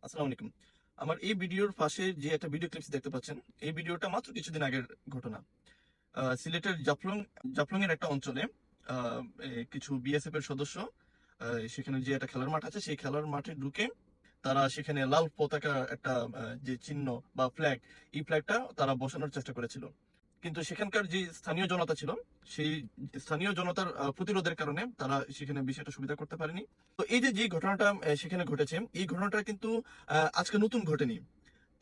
আসসালামু আলাইকুম। আমার এই ভিডিওর পাশে যে একটা ভিডিও ক্লিপস দেখতে পাচ্ছেন, এই ভিডিওটা মাত্র কিছুদিন আগের ঘটনা। সিলেটের জাফলং এর একটা অঞ্চলে আ কিছু বিএসএফ এর সদস্য সেখানে যে একটা খেলার মাঠ আছে, সেই খেলার মাঠে ঢুকে তারা সেখানে লাল পতাকা একটা যে চিহ্ন বা ফ্ল্যাগ, এই ফ্ল্যাগটা তারা বসানোর চেষ্টা করেছিল। কিন্তু সেখানকার যে স্থানীয় জনতা ছিল, সেই স্থানীয় জনতার প্রতিরোধের কারণে তারা সেখানে বিষয়টা সুবিধা করতে পারেনি। তো এই যে ঘটনাটা সেখানে ঘটেছে, এই ঘটনাটা কিন্তু আজকে নতুন ঘটেনি।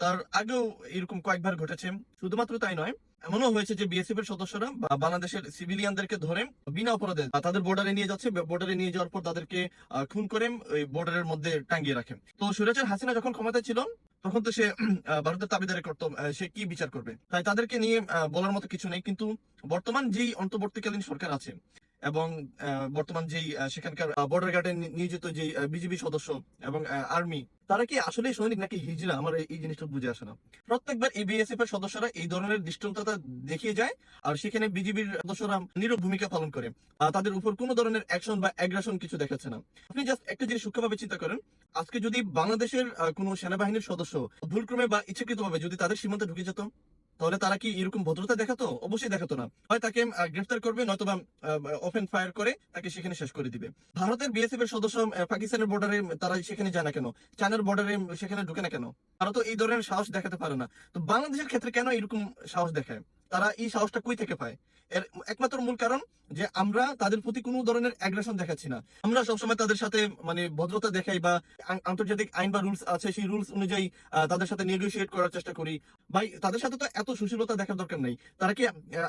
তার আগেও এরকম কয়েকবার ঘটেছে। শুধুমাত্র তাই নয়, এমনও হয়েছে যে বিএসএফ এর সদস্যরা বাংলাদেশের সিভিলিয়ানদেরকে ধরে বিনা অপরাধে তাদের বর্ডারে নিয়ে যাচ্ছে। বর্ডারে নিয়ে যাওয়ার পর তাদেরকে খুন করে ওই বর্ডারের মধ্যে টাঙ্গিয়ে রাখে। তো স্বৈরাচার হাসিনা যখন ক্ষমতায় ছিল, তখন তো সে ভারতের দাবিদারি করতো। সে কি বিচার করবে? তাই তাদেরকে নিয়ে বলার মতো কিছু নেই। কিন্তু বর্তমান যেই অন্তর্বর্তীকালীন সরকার আছে এবং বর্তমান যেই সেখানকার বর্ডার গার্ডে নিয়োজিত যেই বিজিবি সদস্য এবং আর্মি, তারা কি আসলে সৈনিক নাকি হিজড়া? আমার এই জিনিসটা বুঝে আসে না। প্রত্যেকবার এই বিএসএফ এর সদস্যরা এই ধরনের দৃষ্টান্ততা দেখিয়ে যায়, আর সেখানে বিজিবির সদস্যরা নীরব ভূমিকা পালন করে। তাদের উপর কোনো ধরনের অ্যাকশন বা অ্যাগ্রেশন কিছু দেখাচ্ছে না। আপনি জাস্ট একটা জিনিস সূক্ষ্মভাবে চিন্তা করেন, আজকে যদি বাংলাদেশের কোনো সেনাবাহিনীর সদস্য ভুলক্রমে বা ইচ্ছাকৃতভাবে যদি তাদের সীমান্তে ঢুকে যেত, তাহলে তারা কি এরকম ভদ্রতা দেখাতো? অবশ্যই দেখাতো না। হয় তাকে গ্রেফতার করবে, নয়তোবা ওপেন ফায়ার করে তাকে সেখানে শেষ করে দিবে। ভারতের বিএসএফ এর সদস্য পাকিস্তানের বর্ডারে তারা সেখানে যায় না কেন? চায়নার বর্ডারে সেখানে ঢুকে না কেন? তারা তো এই ধরনের সাহস দেখাতে পারে না। তো বাংলাদেশের ক্ষেত্রে কেন এরকম সাহস দেখায়? তারা এই সাহসটা কই থেকে পায়? এর একমাত্র মূল কারণ যে আমরা তাদের প্রতি কোনো ধরনের অ্যাগ্রেশন দেখাচ্ছি না। আমরা সবসময় তাদের সাথে মানে ভদ্রতা দেখাই বা আন্তর্জাতিক আইন বা রুলস আছে, সেই রুলস অনুযায়ী তাদের সাথে নেগোশিয়েট করার চেষ্টা করি। ভাই, তাদের সাথে তো এত সুশীলতা দেখার দরকার নেই। তারা কি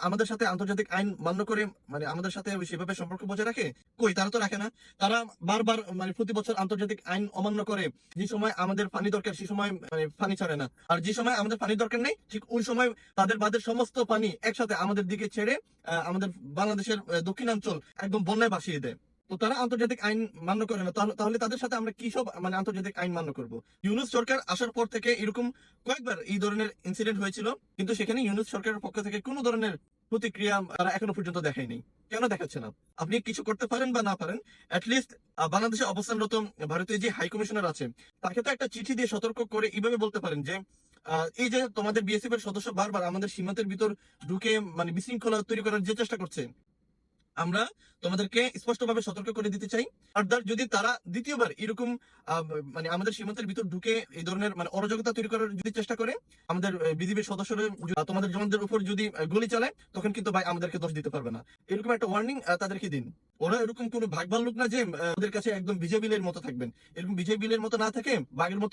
আমাদের সাথে আন্তর্জাতিক আইন মান্য করে মানে আমাদের সাথে সেভাবে সম্পর্ক বজায় রাখে? কই, তারা তো রাখে না। তারা বারবার মানে প্রতি বছর আন্তর্জাতিক আইন অমান্য করে। যে সময় আমাদের পানি দরকার, সেই সময় মানে পানি ছাড়ে না। আর যে সময় আমাদের পানি দরকার নেই, ঠিক ওই সময় তাদের বাদের সমস্ত পানি একসাথে আমাদের দিকে ছেড়ে আমাদের বাংলাদেশের দক্ষিণাঞ্চল একদম বন্যায় ভাসিয়ে দেয়। তো তারা আন্তর্জাতিক আইন মান্য করে না। তাহলে তাদের সাথে আমরা কি সব মানে আন্তর্জাতিক আইন মান্য করব? ইউনূস সরকার আসার পর থেকে এরকম কয়েকবার এই ধরনের ইনসিডেন্ট হয়েছিল, কিন্তু সেখানে ইউনূস সরকারের পক্ষ থেকে কোনো ধরনের প্রতিক্রিয়া তারা এখনো পর্যন্ত দেখায়নি। কেন দেখাচ্ছে না? আপনি কিছু করতে পারেন বা না পারেন, অ্যাটলিস্ট বাংলাদেশে অবস্থানরত ভারতীয় যে হাই কমিশনার আছে, তাকে তো একটা চিঠি দিয়ে সতর্ক করে এইভাবে বলতে পারেন যে এই যে তোমাদের বিএসএফ এর সদস্য বারবার আমাদের সীমান্তের ভিতর ঢুকে মানে বিশৃঙ্খলা তৈরি করার যে চেষ্টা করছে, আমরা তোমাদেরকে স্পষ্টভাবে সতর্ক করে দিতে চাই। ফার্দার যদি তারা দ্বিতীয়বার এরকম আহ, মানে আমাদের সীমান্তের ভিতর ঢুকে এই ধরনের মানে অরাজকতা তৈরি করার যদি চেষ্টা করে, আমাদের বিজিবির সদস্যরা তোমাদের জওয়ানদের উপর যদি গুলি চালায়, তখন কিন্তু ভাই আমাদেরকে দোষ দিতে পারবে না। এরকম একটা ওয়ার্নিং তাদেরকে দিন। ওরা এরকম কোনো ভাগ ভাল্লুক না যে ওদের কাছে একদম বিজয় বিলের মতো থাকবেন। এরকম বিজয় বিলের মতো না থাকে, বাঘের মতো